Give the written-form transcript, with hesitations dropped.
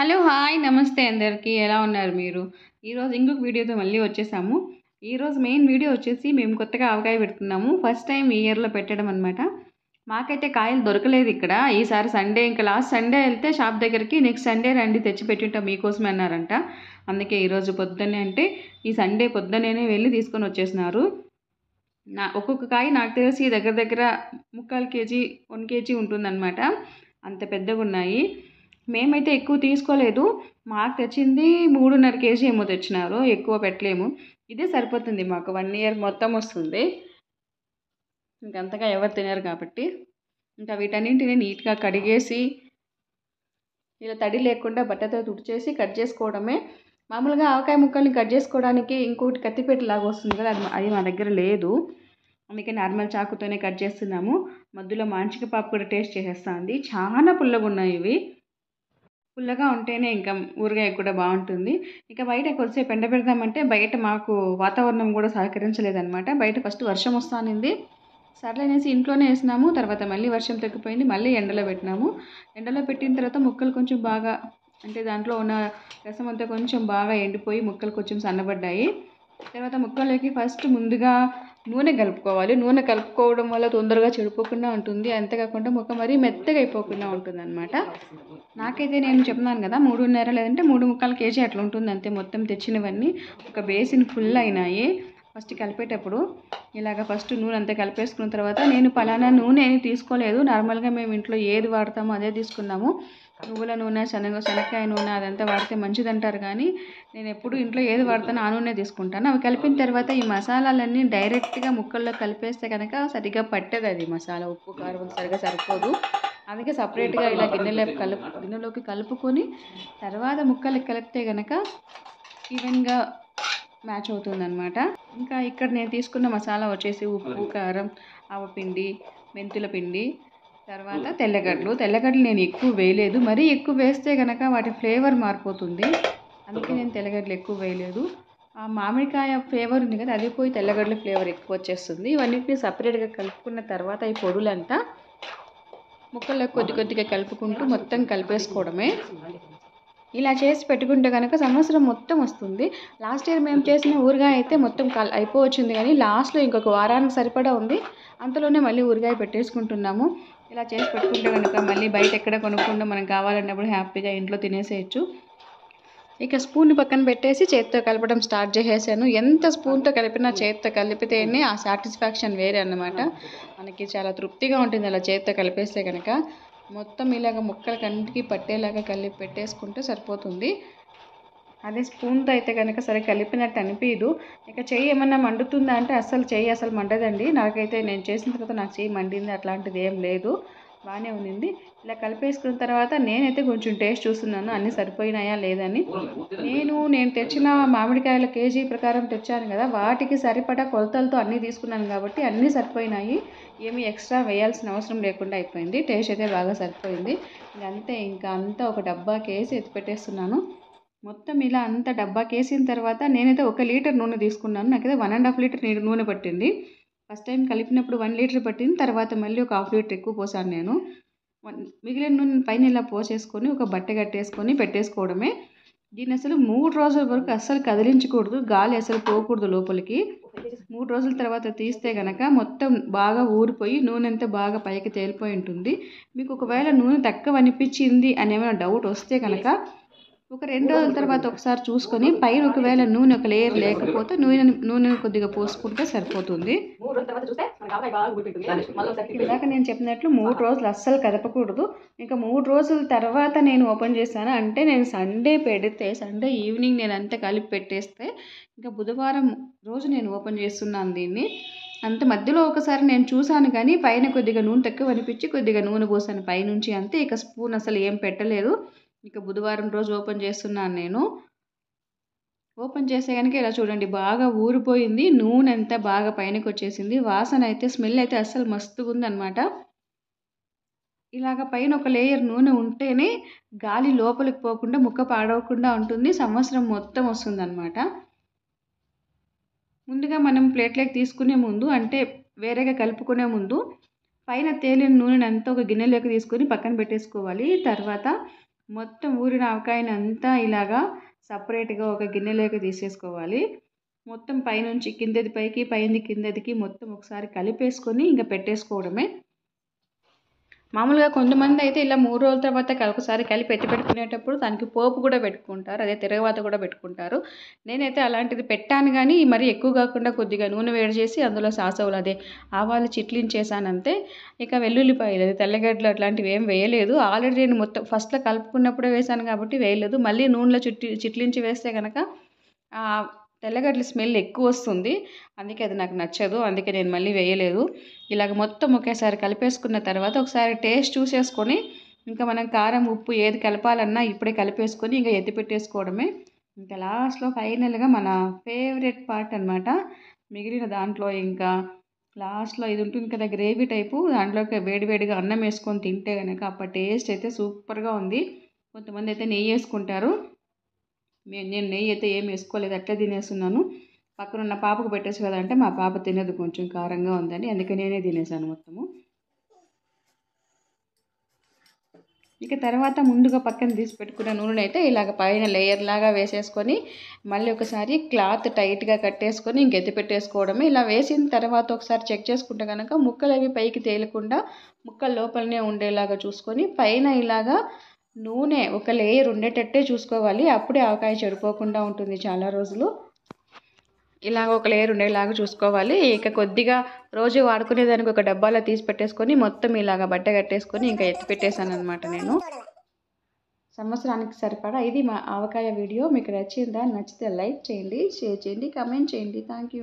Hello! Hi! నమస్తే అందరికీ. ఎలా ఉన్నారు మీరు? ఈరోజు ఇంకొక వీడియోతో మళ్ళీ వచ్చేసాము. ఈరోజు మెయిన్ వీడియో వచ్చేసి మేము కొత్తగా ఆవకాయ పెడుతున్నాము. ఫస్ట్ టైం ఈ ఇయర్‌లో పెట్టడం అనమాట. మాకైతే కాయలు దొరకలేదు ఇక్కడ. ఈసారి సండే ఇంకా లాస్ట్ సండే ఎళ్తే షాప్ దగ్గరికి నెక్స్ట్ సండే రండి తెచ్చి పెట్టుంటాం మీకోసమే అన్నారంట. అందుకే ఈరోజు పొద్దున్నే అంటే ఈ సండే పొద్దున్నేనే వెళ్లి తీసుకొని వచ్చేసినారు. ఒక్కొక్క కాయ నాకు తెలిసి దగ్గర దగ్గర 3/4 కేజీ, 1 కేజీ ఉంటుందన్నమాట. అంత పెద్దగున్నాయి. మేమైతే ఎక్కువ తీసుకోలేదు. మాకు తెచ్చింది 3.5 కేజీ ఏమో తెచ్చినారు. ఎక్కువ పెట్టలేము. ఇదే సరిపోతుంది మాకు 1 ఇయర్ మొత్తం వస్తుంది. ఇంకంతగా ఎవరు తినరు కాబట్టి. ఇంకా వీటన్నింటిని నీట్‌గా కడిగేసి ఇలా తడి లేకుండా బట్టతో తుడిచేసి కట్ చేసుకోవడమే. మామూలుగా ఆవకాయ ముక్కల్ని కట్ చేసుకోవడానికి ఇంకోటి కత్తిపీటలాగా వస్తుంది కదా! అది మా దగ్గర లేదు. అందుకే నార్మల్ చాకుతోనే కట్ చేస్తున్నాము. మధ్యలో మాంచిక పాపు కూడా టేస్ట్ చేసేస్తాంది. చాలా పుల్లగున్నాయి ఇవి. పుల్లగా ఉంటేనే ఇంకా ఊరగాయ కూడా బాగుంటుంది. ఇక బయట కొద్దిసేపు ఎండబెడదామంటే బయట మాకు వాతావరణం కూడా సహకరించలేదనమాట. బయట ఫస్ట్ వర్షం వస్తానింది. సర్లే అనేసి ఇంట్లోనే వేసినాము. తర్వాత మళ్ళీ వర్షం తగ్గిపోయింది. మళ్ళీ ఎండలో పెట్టినాము. ఎండలో పెట్టిన తర్వాత ముక్కలు కొంచెం బాగా అంటే దాంట్లో ఉన్న రసం అంతా కొంచెం బాగా ఎండిపోయి ముక్కలు కొంచెం సన్నబడ్డాయి. తర్వాత ముక్కల్లోకి ఫస్ట్ ముందుగా నూనె కలుపుకోవాలి. నూనె కలుపుకోవడం వల్ల తొందరగా చెడిపోకుండా ఉంటుంది. అంతేకాకుండా ముక్క మరీ మెత్తగా అయిపోకుండా ఉంటుందన్నమాట. నాకైతే నేను చెప్తున్నాను కదా 3.5 లేదంటే 3/4 కేజీ అట్లా ఉంటుంది అంతే. మొత్తం తెచ్చినవన్నీ ఒక బేసిన్ ఫుల్ అయినాయి. ఫస్ట్ కలిపేటప్పుడు ఇలాగ ఫస్ట్ నూనె అంతా కలిపేసుకున్న తర్వాత నేను పలానా నూనె ఏమి తీసుకోలేదు. నార్మల్గా మేము ఇంట్లో ఏది వాడతామో అదే తీసుకున్నాము. నువ్వుల నూనె, శనక్కాయ నూనె అదంతా వాడితే మంచిదంటారు కానీ నేను ఎప్పుడు ఇంట్లో ఏది వాడతానో ఆ నూనె తీసుకుంటాను. అవి కలిపిన తర్వాత ఈ మసాలాలన్నీ డైరెక్ట్గా ముక్కల్లో కలిపేస్తే కనుక సరిగ్గా పట్టదు అది మసాలా. ఉప్పు, కారం సరిగ్గా సరిపోదు. అందుకే సపరేట్గా ఇలా గిన్నెలోకి కలుపుకొని తర్వాత ముక్కలకి కలిపితే కనుక ఈవెన్గా మ్యాచ్ అవుతుందన్నమాట. ఇంకా ఇక్కడ నేను తీసుకున్న మసాలా వచ్చేసి ఉప్పు, కారం, ఆవపిండి, మెంతుల పిండి, తర్వాత తెల్లగడ్డలు నేను ఎక్కువ వేయలేదు. మరీ ఎక్కువ వేస్తే కనుక వాటి ఫ్లేవర్ మారిపోతుంది. అందుకే నేను తెల్లగడ్డలు ఎక్కువ వేయలేదు. ఆ మామిడికాయ ఫ్లేవర్ ఉంది కదా అది పోయి తెల్లగడ్డల ఫ్లేవర్ ఎక్కువ వచ్చేస్తుంది. ఇవన్నిటిని సపరేట్గా కలుపుకున్న తర్వాత ఈ పొడులంతా ముక్కల్లో కొద్దిగా కలుపుకుంటూ మొత్తం కలిపేసుకోవడమే. ఇలా చేసి పెట్టుకుంటే కనుక సంవత్సరం మొత్తం వస్తుంది. లాస్ట్ ఇయర్ మేము చేసిన ఊరగాయ అయితే మొత్తం అయిపోవచ్చింది కానీ లాస్ట్లో ఇంకొక వారానికి సరిపడా ఉంది. అంతలోనే మళ్ళీ ఊరగాయ పెట్టేసుకుంటున్నాము. ఇలా చేసి పెట్టుకుంటే కనుక మళ్ళీ బయట ఎక్కడ కొనుక్కుండా మనం కావాలన్నప్పుడు హ్యాపీగా ఇంట్లో తినేసేయచ్చు. ఇక స్పూన్ పక్కన పెట్టేసి చేతితో కలపడం స్టార్ట్ చేసేసాను. ఎంత స్పూన్తో కలిపినా చేతితో కలిపితేనే ఆ సాటిస్ఫాక్షన్ వేరే అన్నమాట. మనకి చాలా తృప్తిగా ఉంటుంది అలా చేతితో కలిపేస్తే కనుక. మొత్తం ఇలాగ ముక్కలకి అన్నిటికీ పట్టేలాగా కలిపి పెట్టేసుకుంటే సరిపోతుంది. అదే స్పూన్తో అయితే కనుక సరే కలిపినట్టు అనిపించదు. ఇక చెయ్యి ఏమన్నా మండుతుందా అంటే చెయ్యి అసలు మండదండి. నాకైతే నేను చేసిన తర్వాత నాకు చెయ్యి మండింది అట్లాంటిది ఏం లేదు. బాగానే ఉంది. ఇలా కలిపేసుకున్న తర్వాత నేనైతే కొంచెం టేస్ట్ చూస్తున్నాను అన్నీ సరిపోయినాయా లేదని. నేను తెచ్చిన మామిడికాయల కేజీ ప్రకారం తెచ్చాను కదా వాటికి సరిపడా కొలతలతో అన్నీ తీసుకున్నాను కాబట్టి అన్నీ సరిపోయినాయి. ఏమీ ఎక్స్ట్రా వేయాల్సిన అవసరం లేకుండా అయిపోయింది. టేస్ట్ అయితే బాగా సరిపోయింది. ఇంకా అంతా ఒక డబ్బాకి వేసి ఎత్తి పెట్టేస్తున్నాను. మొత్తం ఇలా అంతా డబ్బాకి వేసిన తర్వాత నేనైతే 1 లీటర్ నూనె తీసుకున్నాను. నాకైతే 1.5 లీటర్ నూనె పట్టింది. ఫస్ట్ టైం కలిపినప్పుడు 1 లీటర్ పట్టింది. తర్వాత మళ్ళీ ఒక 1/2 లీటర్ ఎక్కువ పోసాను నేను. మిగిలిన నూనె పైన ఇలా పోసేసుకొని ఒక బట్ట కట్టేసుకొని పెట్టేసుకోవడమే. దీన్ని అసలు 3 రోజుల వరకు అస్సలు కదిలించకూడదు. గాలి అసలు పోకూడదు లోపలికి. 3 రోజుల తర్వాత తీస్తే కనుక మొత్తం బాగా ఊరిపోయి నూనె అంతా బాగా పైకి తేలిపోయి ఉంటుంది. మీకు ఒకవేళ నూనె తక్కువ అనిపించింది అని ఏమైనా డౌట్ వస్తే కనుక ఒక 2 రోజుల తర్వాత ఒకసారి చూసుకొని పైన ఒకవేళ నూనె ఒక లేయర్ లేకపోతే నూనె కొద్దిగా పోసుకుంటే సరిపోతుంది. ఇందాక నేను చెప్పినట్లు 3 రోజులు అస్సలు కదపకూడదు. ఇంకా 3 రోజుల తర్వాత నేను ఓపెన్ చేశాను. అంటే నేను సండే పెడితే సండే ఈవినింగ్ నేను అంతా కలిపి పెట్టేస్తే ఇంకా బుధవారం రోజు నేను ఓపెన్ చేస్తున్నాను దీన్ని. అంత మధ్యలో ఒకసారి నేను చూశాను కానీ పైన కొద్దిగా నూనె తక్కువ అనిపించి కొద్దిగా నూనె పోసాను పైనుంచి అంతే. ఇక స్పూన్ అసలు ఏం పెట్టలేదు. ఇక బుధవారం రోజు ఓపెన్ చేస్తున్నాను నేను. ఓపెన్ చేస్తే కనుక ఇలా చూడండి బాగా ఊరిపోయింది. నూనె అంతా బాగా పైనకి వచ్చేసింది. వాసన అయితే స్మెల్ అయితే అస్సలు మస్తుగా ఉందన్నమాట. ఇలాగ పైన ఒక లేయర్ నూనె ఉంటేనే గాలి లోపలికి పోకుండా ముక్క పాడవకుండా ఉంటుంది. సంవత్సరం మొత్తం వస్తుందన్నమాట. ముందుగా మనం ప్లేట్లోకి తీసుకునే ముందు అంటే వేరేగా కలుపుకునే ముందు పైన తేలిన నూనెని అంతా ఒక గిన్నెలోకి తీసుకొని పక్కన పెట్టేసుకోవాలి. తర్వాత మొత్తం ఊరిన ఆవకాయని అంతా ఇలాగా సపరేట్గా ఒక గిన్నెలోకి తీసేసుకోవాలి. మొత్తం పైనుంచి కిందది పైకి పైంది కిందదికి మొత్తం ఒకసారి కలిపేసుకొని ఇంకా పెట్టేసుకోవడమే. మామూలుగా కొంతమంది అయితే ఇలా 3 రోజుల తర్వాత ఒకసారి కలిపి ఎత్తి పెట్టుకునేటప్పుడు దానికి పోపు కూడా పెట్టుకుంటారు, అదే తిరగవాత కూడా పెట్టుకుంటారు. నేనైతే అలాంటిది పెట్టాను, కానీ మరీ ఎక్కువ కాకుండా కొద్దిగా నూనె వేడి చేసి అందులో సాసవులు అదే ఆవాలు చిట్లించేసానంతే. ఇక వెల్లుల్లిపాయలు అదే తెల్లగడ్డలు అట్లాంటివి ఏం వేయలేదు. ఆల్రెడీ నేను మొత్తం ఫస్ట్లో కలుపుకున్నప్పుడే వేసాను కాబట్టి వేయలేదు. మళ్ళీ నూనెలో చిట్లించి వేస్తే కనుక తెల్లగడ్డల స్మెల్ ఎక్కువ వస్తుంది, అందుకే అది నాకు నచ్చదు. అందుకే నేను మళ్ళీ వేయలేదు. ఇలాగ మొత్తం ఒకేసారి కలిపేసుకున్న తర్వాత ఒకసారి టేస్ట్ చూసేసుకొని ఇంకా మనం కారం ఉప్పు ఏది కలపాలన్నా ఇప్పుడే కలిపేసుకొని ఇంకా ఎత్తి పెట్టేసుకోవడమే. ఇంకా లాస్ట్లో ఫైనల్గా మన ఫేవరెట్ పార్ట్ అనమాట. మిగిలిన దాంట్లో ఇంకా లాస్ట్లో ఇది ఉంటుంది కదా గ్రేవీ టైపు, దాంట్లోకి వేడివేడిగా అన్నం వేసుకొని తింటే కనుక అప్పటి టేస్ట్ అయితే సూపర్గా ఉంది. కొంతమంది అయితే నెయ్యి వేసుకుంటారు, నేను నెయ్యి అయితే ఏం వేసుకోలేదు, అట్లా తినేస్తున్నాను. పక్కన ఉన్న పాపకు పెట్టేసి కదా అంటే మా పాప తినదు, కొంచెం కారంగా ఉందని, అందుకే నేనే తినేసాను మొత్తము. ఇక తర్వాత ముందుగా పక్కన తీసి పెట్టుకున్న నూనె అయితే ఇలాగ పైన లేయర్ లాగా వేసేసుకొని మళ్ళీ ఒకసారి క్లాత్ టైట్గా కట్టేసుకొని ఇంకెత్తి పెట్టేసుకోవడమే. ఇలా వేసిన తర్వాత ఒకసారి చెక్ చేసుకుంటే కనుక ముక్కలు అవి పైకి తేలకుండా ముక్కలు లోపలనే ఉండేలాగా చూసుకొని పైన ఇలాగా నూనె ఒక లేయర్ ఉండేటట్టే చూసుకోవాలి. అప్పుడే ఆవకాయ చెడిపోకుండా ఉంటుంది చాలా రోజులు. ఇలాగ ఒక లేయర్ ఉండేలాగా చూసుకోవాలి. ఇక కొద్దిగా రోజు వాడుకునేదానికి ఒక డబ్బాలో తీసి పెట్టేసుకొని మొత్తం ఇలాగ బట్ట కట్టేసుకొని ఇంకా ఎత్తి పెట్టేశాను అనమాట నేను. సంవత్సరానికి సరిపడా ఇది మా ఆవకాయ వీడియో. మీకు నచ్చిందా? నచ్చితే లైక్ చేయండి, షేర్ చేయండి, కామెంట్ చేయండి. Thank you.